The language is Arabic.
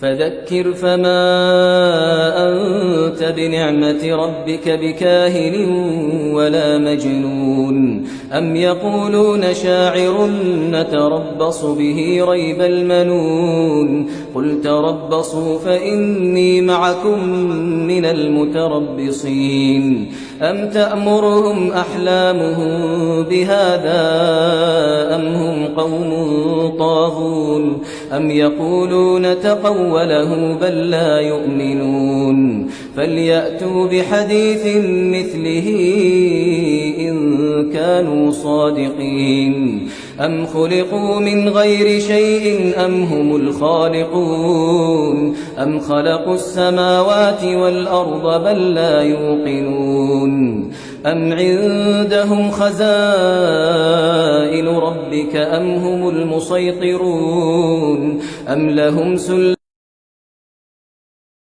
فذكر فما أنت بنعمة ربك بكاهن ولا مجنون أم يقولون شاعر نتربص به ريب المنون قل تربصوا فإني معكم من المتربصين أم تأمرهم أحلامهم بهذا أم هم قوم طاغون أم يقولون تقوله بل لا يؤمنون فليأتوا بحديث مثله إن كانوا صادقين أم خلقوا من غير شيء أم هم الخالقون أم خلقوا السماوات والأرض بل لا يوقنون أم عندهم خزائن ربك أم هم المسيطرون أم لهم سلطان